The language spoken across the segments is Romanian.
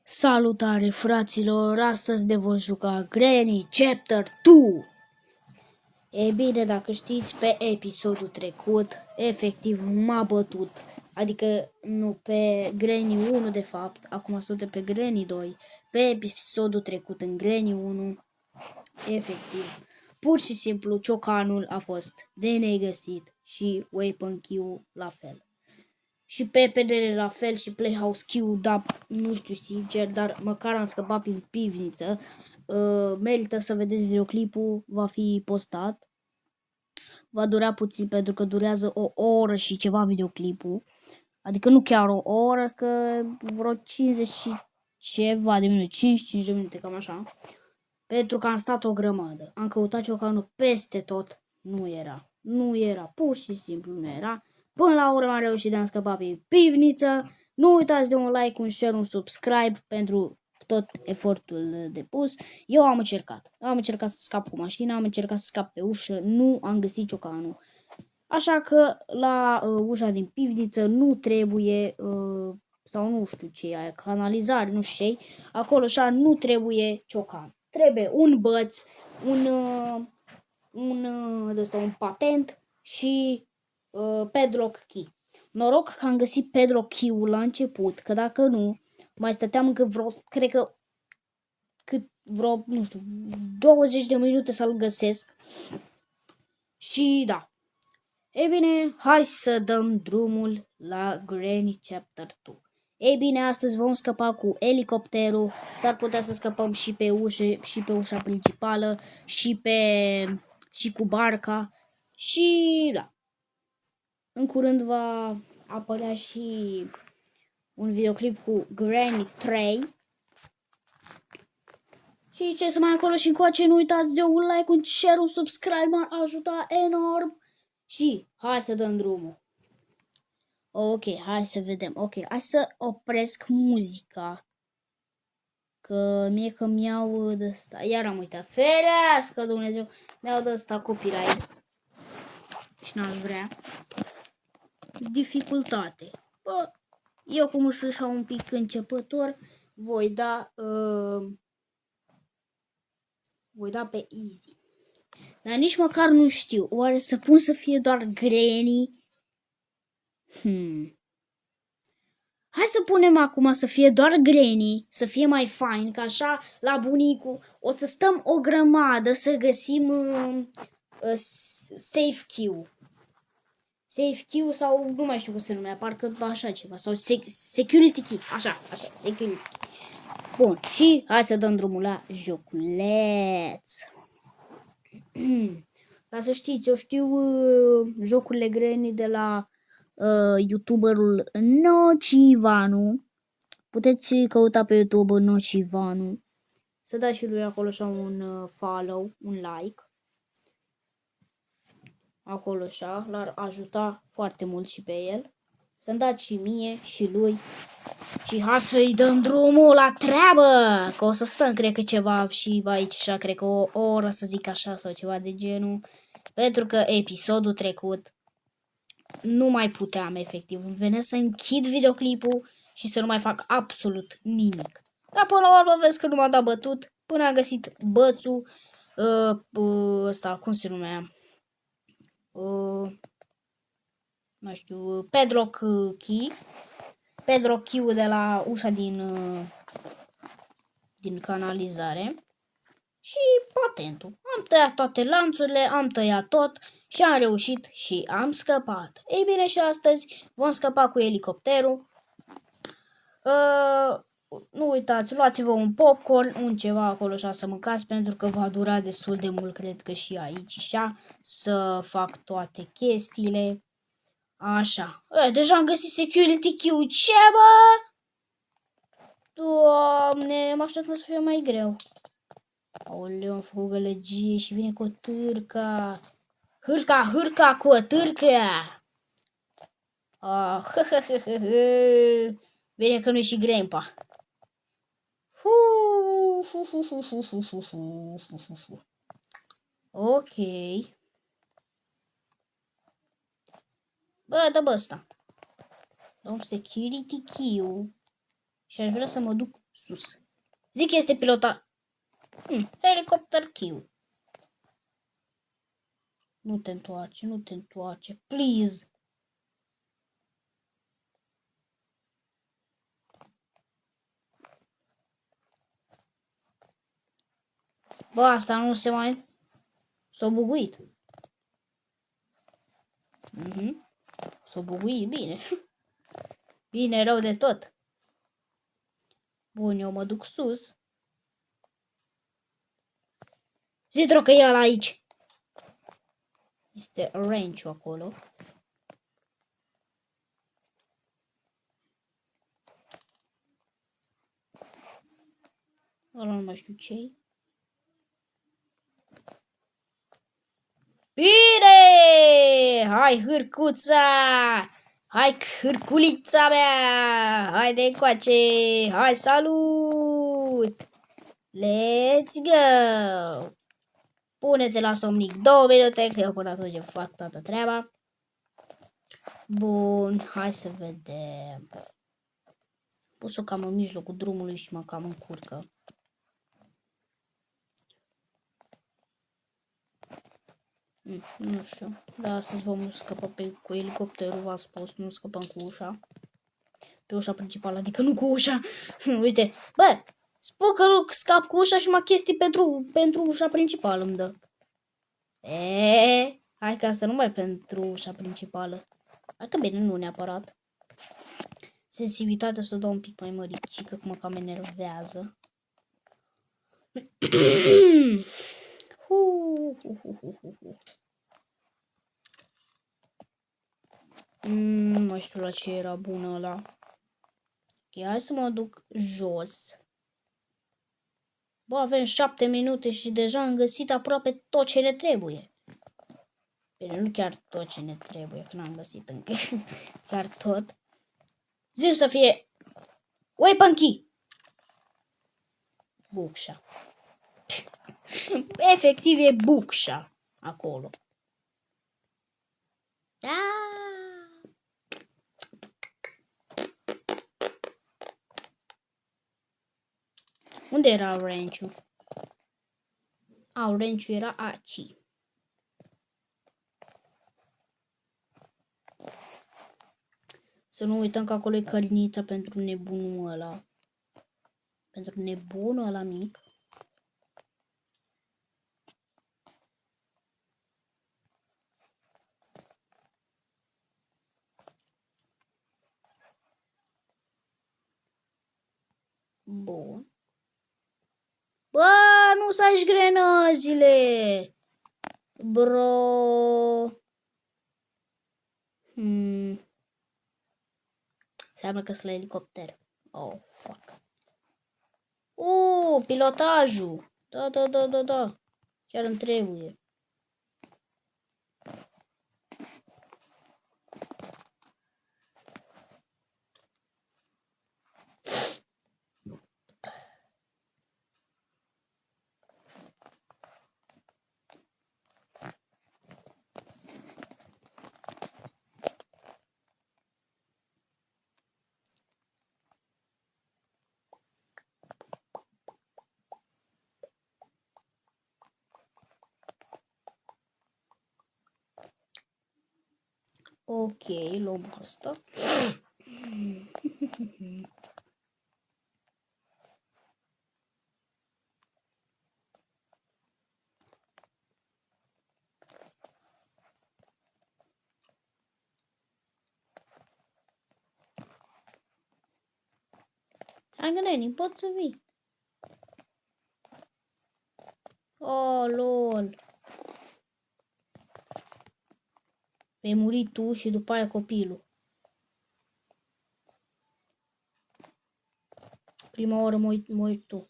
Salutare, fraților! Astăzi ne vom juca Granny Chapter 2. E bine, dacă știți, pe episodul trecut, efectiv m-a bătut. Adică nu pe Granny 1 de fapt, acum suntem pe Granny 2. Pe episodul trecut în Granny 1, efectiv, pur și simplu ciocanul a fost de negăsit și weapon key-ul la fel. Și pepedele la fel și Playhouse Q, da, nu știu sincer, dar măcar am scăpat prin pivniță. Merită să vedeți videoclipul, va fi postat. Va dura puțin pentru că durează o oră și ceva videoclipul. Adică nu chiar o oră, că vreo 50 și ceva de minute, 55 de minute, cam așa. Pentru că am stat o grămadă. Am căutat ciocanul peste tot, nu era, pur și simplu nu era. Până la urmă am reușit de a scăpa pe pivniță. Nu uitați de un like, un share, un subscribe pentru tot efortul depus. Eu am încercat să scap cu mașina, am încercat să scap pe ușă, nu am găsit ciocanul. Așa că la ușa din pivniță nu trebuie, sau nu știu ce e, canalizare, nu știu ce, acolo așa nu trebuie ciocan. Trebuie un băț, un patent și padlock key. Noroc că am găsit padlock key-ul la început, că dacă nu, mai stăteam încă vreo, nu știu, 20 de minute să-l găsesc. Și da. Ei bine, hai să dăm drumul la Granny Chapter 2. Ei bine, astăzi vom scăpa cu elicopterul, s-ar putea să scăpăm și pe ușă, și pe ușa principală, și cu barca, și da. În curând va apărea și un videoclip cu Granny 3. Și ce să mai acolo și încoace, nu uitați de un like, un share, un subscribe, m-ar ajuta enorm. Și hai să dăm drumul. Ok, hai să vedem. Ok, hai să opresc muzica. Că mie că mi-au de ăsta. Iar am uitat. Ferească Dumnezeu. Mi-au de ăsta copyright. Și n-aș vrea. Dificultate. Bă, eu cum sunt așa un pic începător, voi da pe easy. Dar nici măcar nu știu. Oare să pun să fie doar Granny? Hai să punem acum să fie doar Granny, să fie mai fain, că așa la bunicul o să stăm o grămadă să găsim safe key. Safe key sau nu mai știu cum se numea, parcă așa ceva, sau security key, așa, security key. Bun, și hai să dăm drumul la joculeț. Ca să știți, eu știu jocurile Granny de la youtuberul Nocivanu. Puteți căuta pe YouTube Nocivanu. Să dați și lui acolo așa un follow, un like. Acolo așa, l-ar ajuta foarte mult și pe el. Să-mi dați și mie și lui. Și hai să-i dăm drumul la treabă. Că o să stăm, cred că ceva și aici, așa, cred că o oră, să zic așa, sau ceva de genul. Pentru că episodul trecut nu mai puteam, efectiv. Îmi venea să închid videoclipul și să nu mai fac absolut nimic. Dar până la urmă vezi că nu m-a dat bătut până am găsit bățul ăsta, cum se numea? Nu știu, padlock key. Padlock key-ul de la ușa din canalizare. Și patentul. Am tăiat toate lanțurile, am tăiat tot și am reușit și am scăpat. Ei bine, și astăzi vom scăpa cu elicopterul. Nu uitați, luați-vă un popcorn, un ceva acolo așa să mâncați, pentru că va dura destul de mult, cred că și aici așa, să fac toate chestiile. Așa. Deja am găsit security key-ul. Ce, bă? Doamne, mă așteptam să fie mai greu. Aoleu, am făcut gălăgie și vine cu o târca. Hârca cu o târcă. Bine că nu-i și grandpa. Ok. Bă, dă-bă ăsta. Dăm security key-ul. Și aș vrea să mă duc sus. Zic este pilota. Helicopter kill. Nu te întoarce, nu te întoarce. Please. Bă, asta nu se mai... S-a buguit. S-a buguit bine. Bine, rău de tot. Bun, eu mă duc sus. Zidro că e ăla aici. Este range-ul acolo. Ăla nu mai știu ce-i. Bine! Hai, hârcuța! Hai, hârculița mea! Hai de încoace! Hai, salut! Let's go! Pune-te la somnic 2 minute, că eu până atunci fac toată treaba. Bun, hai să vedem. Pus-o cam în mijlocul drumului și mă cam încurcă. Nu știu. Da, astăzi vom scăpa cu elicopterul, v-am spus, nu scăpăm cu ușa. Pe ușa principală, adică nu cu ușa. Uite, bă, spun că nu scap cu ușa și mă chestii pentru ușa principală îmi dă. Hai că asta nu mai pentru ușa principală. Hai că bine, nu neapărat. Sensibilitatea să o dau un pic mai măricică, că mă cam enervează. Nu mai știu la ce era bună ăla. Ok, hai să mă duc jos. Bă, avem 7 minute și deja am găsit aproape tot ce ne trebuie. Bine, nu chiar tot ce ne trebuie, că n-am găsit încă. Chiar tot. Zic să fie weapon key. Bucșa. Efectiv e bucșa acolo. Da. Unde era range-ul? Range-ul era aici. Să nu uităm că acolo e cărinița pentru nebunul ăla. Pentru nebunul ăla mic. Bun. Bă, nu să-și grenazile! Bro. Înseamnă că sunt la elicopter. Oh, fuck. Pilotajul. Da. Chiar îmi trebuie. Ok, luăm asta. Hai, Granny, poți să vii. Oh, lol. Vei muri tu și după aia copilul. Prima oară mori tu.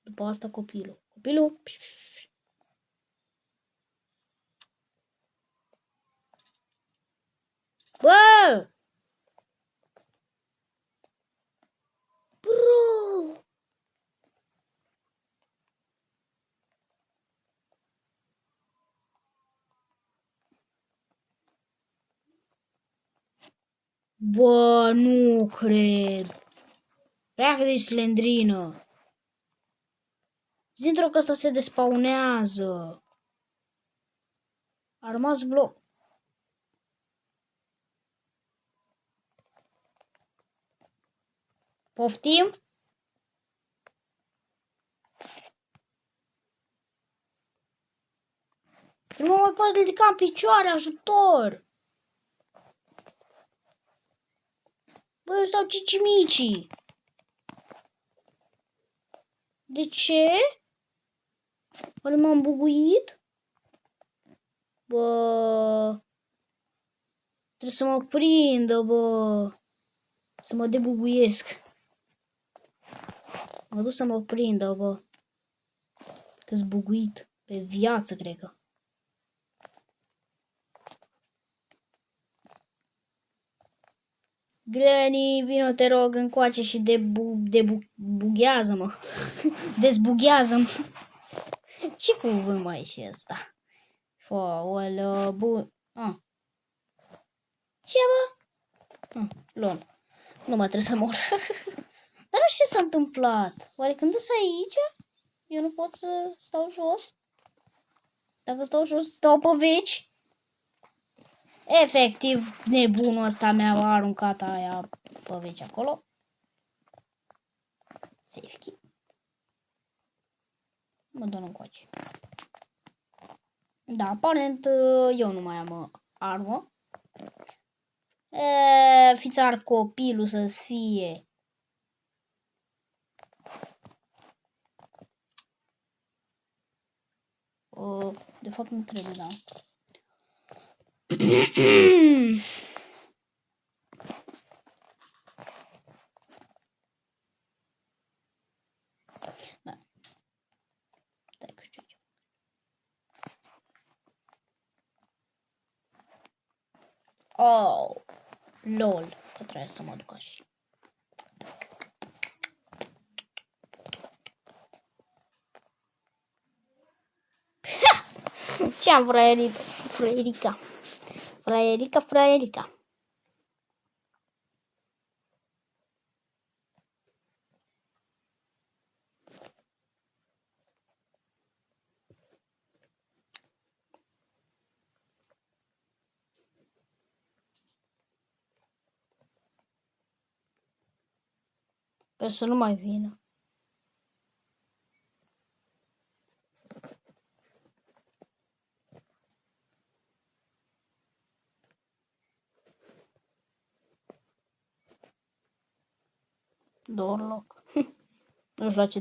După asta copilul. Copilul... Bă! Bro! Bă, nu cred. Pleacă de slendrină. Zintr-o că ăsta se despaunează. A rămas bloc. Poftim? Nu mă mai pot ridica în picioare, ajutor! Bă, eu stau cicimicii. De ce? Oare m-am buguit? Bă... Trebuie să mă prindă, bă. Să mă debuguiesc. Mă duc să mă prindă, bă. Că-s buguit. Pe viață, cred că. Granny, vino te rog încoace și debughează-mă. Dezbughează-mă. Ce cuvânt mai e și ăsta? Foală, bun. Ce, bă? Lol. Nu mă trebuie să mor. Dar nu știu ce s-a întâmplat. Oare când sunt aici, eu nu pot să stau jos? Dacă stau jos, stau pe veci? Efectiv, nebunul ăsta mi-a aruncat aia pe veci acolo. Safe key. Mă dă încoace. Da, aparent eu nu mai am armă. Fiți ar copilul să-ți fie. De fapt nu trebuie, da. Da. Stai că știu ce. Oh, lol, că trebuie să mă duc așa. Ce-am fraierica? Fraierica. Sper să nu mai vină. Dorloc. Nu știu la ce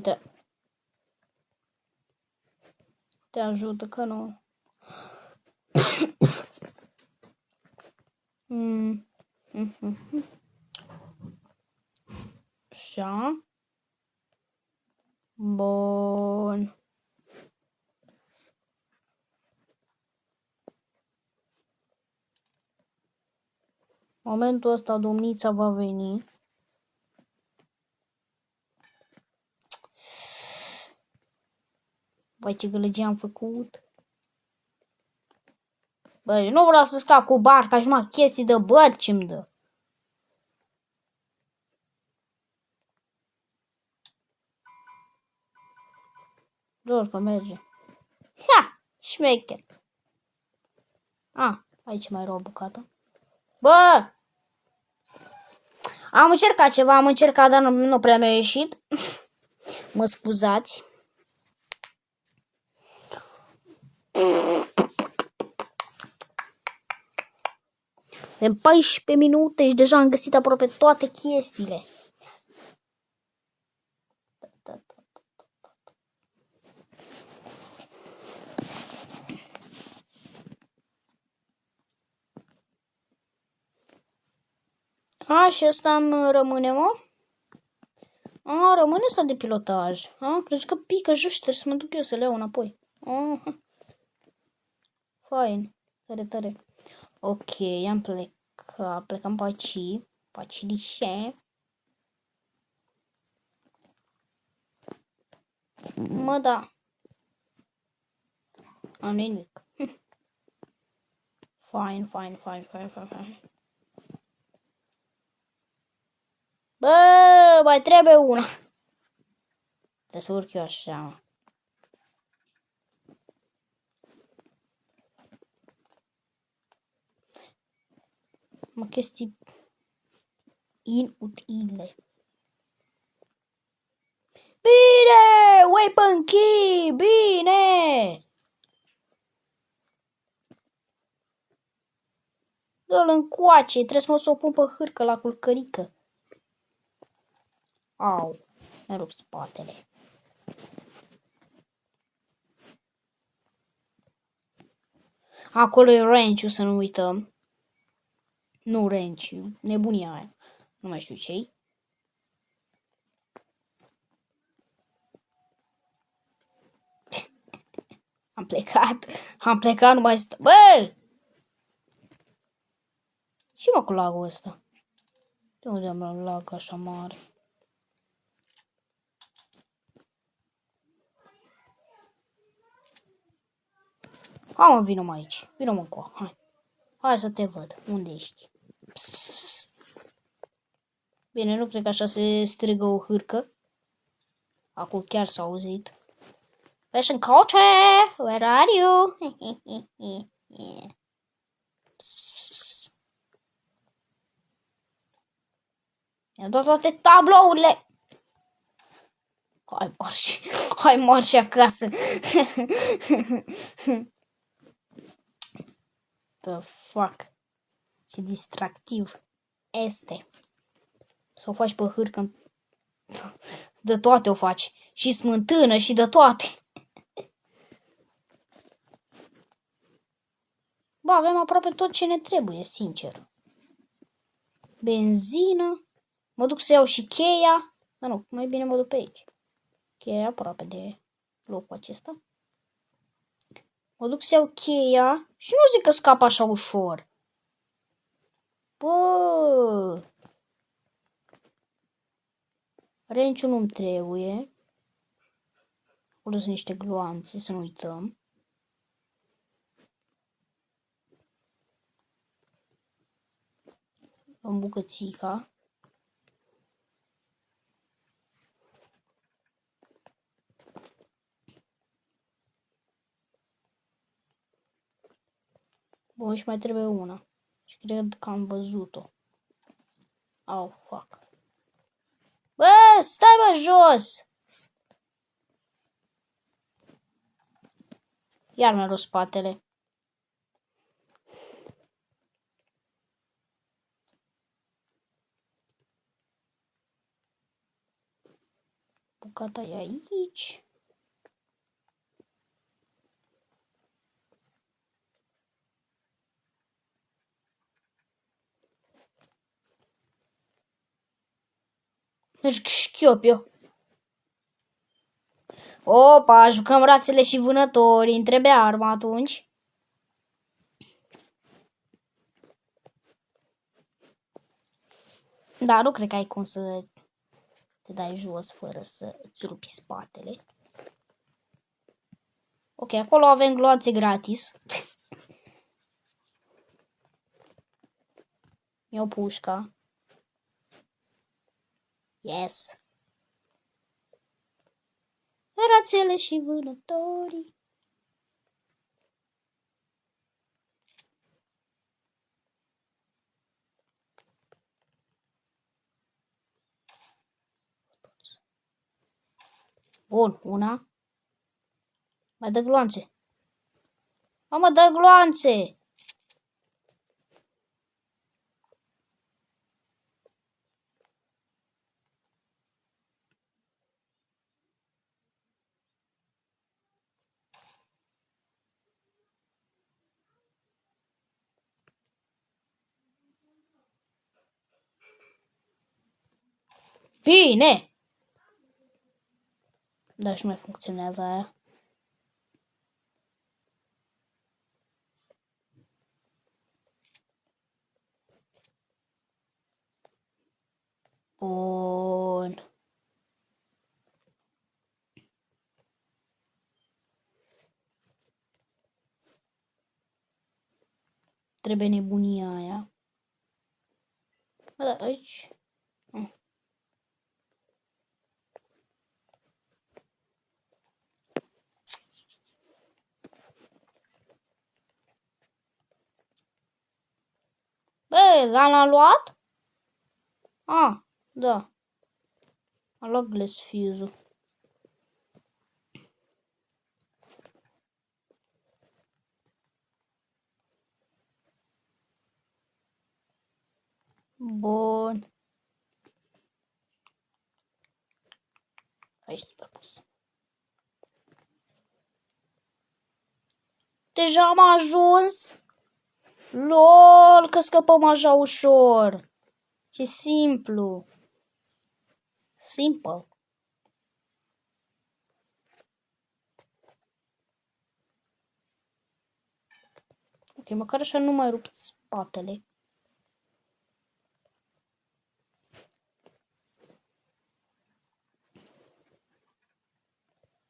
te ajută, că nu. Așa. Bun. Momentul ăsta domnița va veni. Vai, ce gălăgie am făcut. Băi, nu vreau să scap cu barca și numai chestii de bărci îmi dă. Doar că merge. Ha! Șmecher. Aici mai era o bucată. Bă! Am încercat ceva, dar nu prea mi-a ieșit. Mă scuzați. În 14 minute și deja am găsit aproape toate chestiile. Și ăsta îmi rămâne, mă? Rămâne ăsta de pilotaj. Crezi că pică jos și trebuie să mă duc eu să le iau înapoi. Fain. Tare. Ok, plecăm pe aici. Pe aici lișe. Mă, da. Nu-i nimic. Fine. Bă, mai trebuie una. Trebuie să urc eu așa, mă. Mă, chestii inutile. Bine! Weapon key! Bine! Dă-l încoace, trebuie să o pun pe hârcă la culcărică. Au, mi-a rupt spatele. Acolo e range să nu uităm. Nu range, nebunia aia. Nu mai știu ce-i. Am plecat, nu mai stă. Bă! Și mă cu lagul ăsta. De unde am luat lag așa mare? Hai mă, vină-mă aici. Vină-mă încoa, hai. Hai să te văd. Unde ești? Pss, pss, pss. Bine, nu cred că așa se strigă o hârcă. Acum chiar s-a auzit. Fashion culture, where are you? Pss, pss, pss, pss. Mi-a dat toate tablourile. Hai marși acasă. The fuck. Ce distractiv este. Să o faci pe hârcă. De toate o faci. Și smântână și de toate. Bă, avem aproape tot ce ne trebuie, sincer. Benzină. Mă duc să iau și cheia. Dar nu, mai bine mă duc pe aici. Cheia e aproape de locul acesta. Mă duc să iau cheia și nu zic că scap așa ușor. Bă! Renciul nu-mi trebuie. Acolo sunt niște gloanțe, să nu uităm. În bucățica. Bun, și mai trebuie una. Și cred că am văzut-o. Oh, fuck. Bă, stai bă jos! Iar mi-a rupt spatele. Bucata e aici. Merg șchiop eu. Opa, jucăm rațele și vânătorii. Îmi trebuie arma atunci. Da, nu cred că ai cum să te dai jos fără să îți rupi spatele. Ok, acolo avem gloanțe gratis. Mi-au pușca. Yes. Rațele și vânătorii. Bun, una. Mai dă gloanțe. Mamă, dă gloanțe! Bine! Dar și nu mai funcționează aia. Bun. Trebuie nebunia aia. Bă, da, aici. l-a luat? Ah, da. A luat Glass Fuse-ul. Bun. Aici trebuie pus. Deja am ajuns. LOL, că scăpăm așa ușor. Ce simplu. Simple. Ok, măcar așa nu mai rup spatele.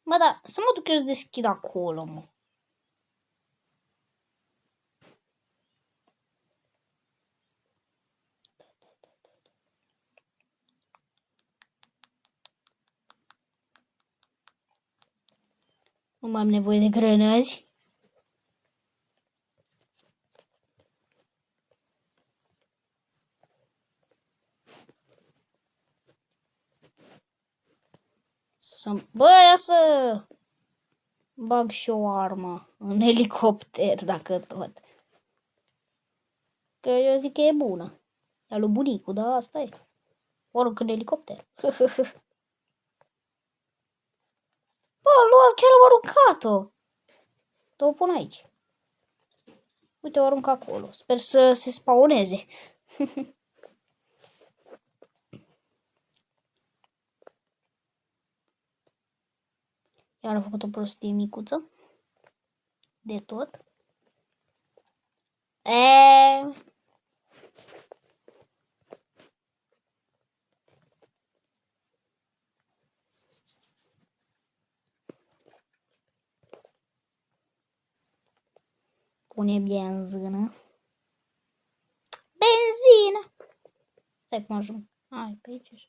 Mă, da, să mă duc eu să deschid acolo, mă. Nu mai am nevoie de grănazi. Bă, ia să bag și o armă în elicopter, dacă tot. Că eu zic că e bună. E lui bunicul, da, asta e. Oricând în elicopter. Bă, lor, chiar am aruncat-o. O pun aici. Uite, o arunc acolo. Sper să se spawneze. Iar am făcut o prostie micuță. De tot. Pune benzină. Benzină! Stai cum ajung. Hai, pe aici așa.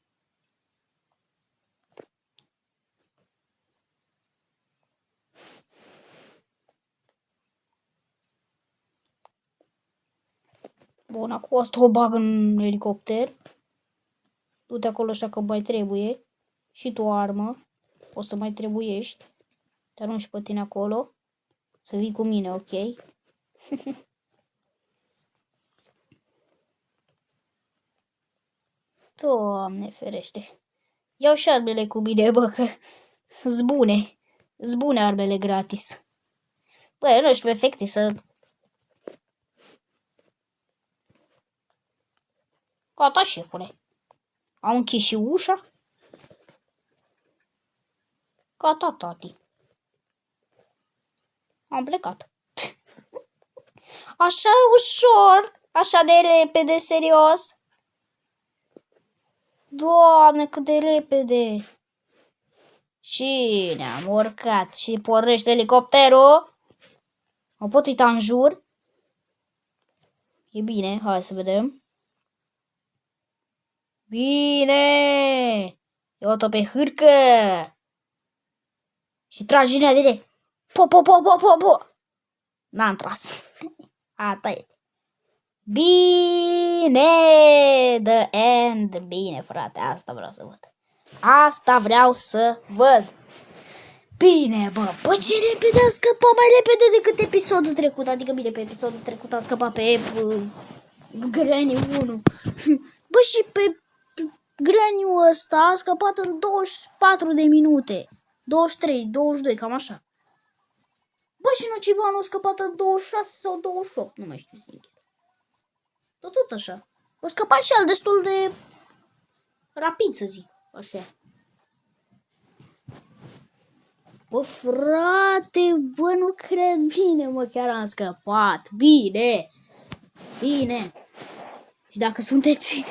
Bun, acum asta o bag în elicopter. Du-te acolo așa că mai trebuie. Și tu o armă. O să mai trebuiești. Te arunci pe tine acolo. Să vii cu mine, ok? Doamne ferește. Iau și armele cu mine, bă, că zbune. Zbune armele gratis. Bă, nu știu efecte să... Gata, șefule. Am închis și ușa. Gata, tati. Am plecat. Așa ușor. Așa de repede, serios. Doamne, cât de repede. Și ne-am urcat și pornește elicopterul. Mă pot uita în jur? E bine, hai să vedem. Bine! Iau-o pe hârcă. Și tragi din ea direct. Po, po, po, po, po, po. N-am tras. Ata e. Bine! The end. Bine, frate, asta vreau să văd. Asta vreau să văd. Bine, bă, ce repede a scăpat, mai repede decât episodul trecut. Adică, bine, pe episodul trecut a scăpat pe Granny 1. Bă, și pe Granny-ul ăsta a scăpat în 24 de minute. 23, 22, cam așa. Bă, și Nocivanul a scăpat în 26 sau 28, nu mai știu sincer. Tot așa. A scăpat și el destul de rapid, să zic, așa. Bă, frate, bă, nu cred. Bine, mă, chiar am scăpat. Bine. Bine. Și dacă sunteți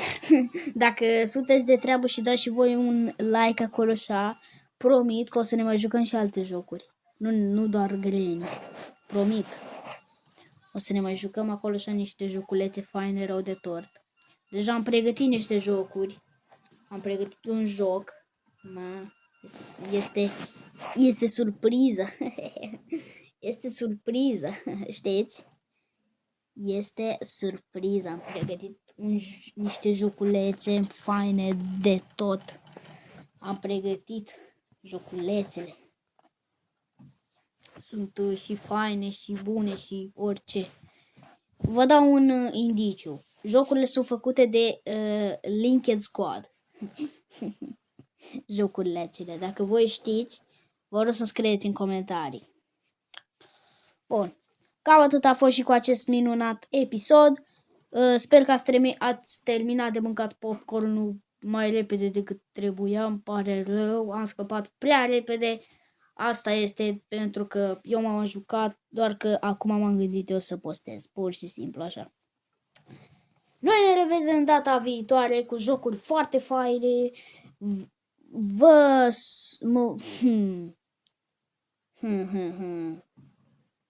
dacă sunteți de treabă și dați și voi un like acolo așa, promit că o să ne mai jucăm și alte jocuri. Nu doar Granny. Promit. O să ne mai jucăm acolo așa niște joculețe faine rău de tot. Deja am pregătit niște jocuri. Am pregătit un joc. Este surpriză. Este surpriză, știți? este surpriză. Am pregătit niște joculețe faine de tot. Am pregătit joculețele. Sunt și faine și bune și orice. Vă dau un indiciu. Jocurile sunt făcute de Linked Squad. Jocurile acelea. Dacă voi știți, vă rog să scrieți în comentarii. Bun. Cam atât a fost și cu acest minunat episod. Sper că ați terminat de mâncat popcornul mai repede decât trebuia. Îmi pare rău, am scăpat prea repede. Asta este pentru că eu m-am jucat, doar că acum m-am gândit eu să postez. Pur și simplu așa. Noi ne revedem data viitoare cu jocuri foarte faine.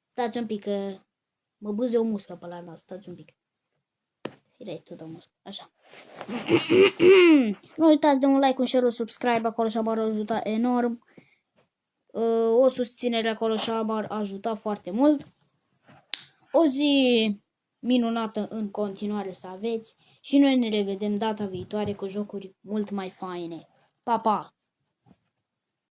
Stați un pic că mă bâze o muscă pe la nas. Stați un pic. Firei tot o muscă. Așa. Nu uitați de un like, un share, un subscribe. Acolo și m-ar ajuta enorm. O susținere acolo și m-ar ajuta foarte mult. O zi minunată în continuare să aveți. Și noi ne revedem data viitoare cu jocuri mult mai faine. Pa, pa!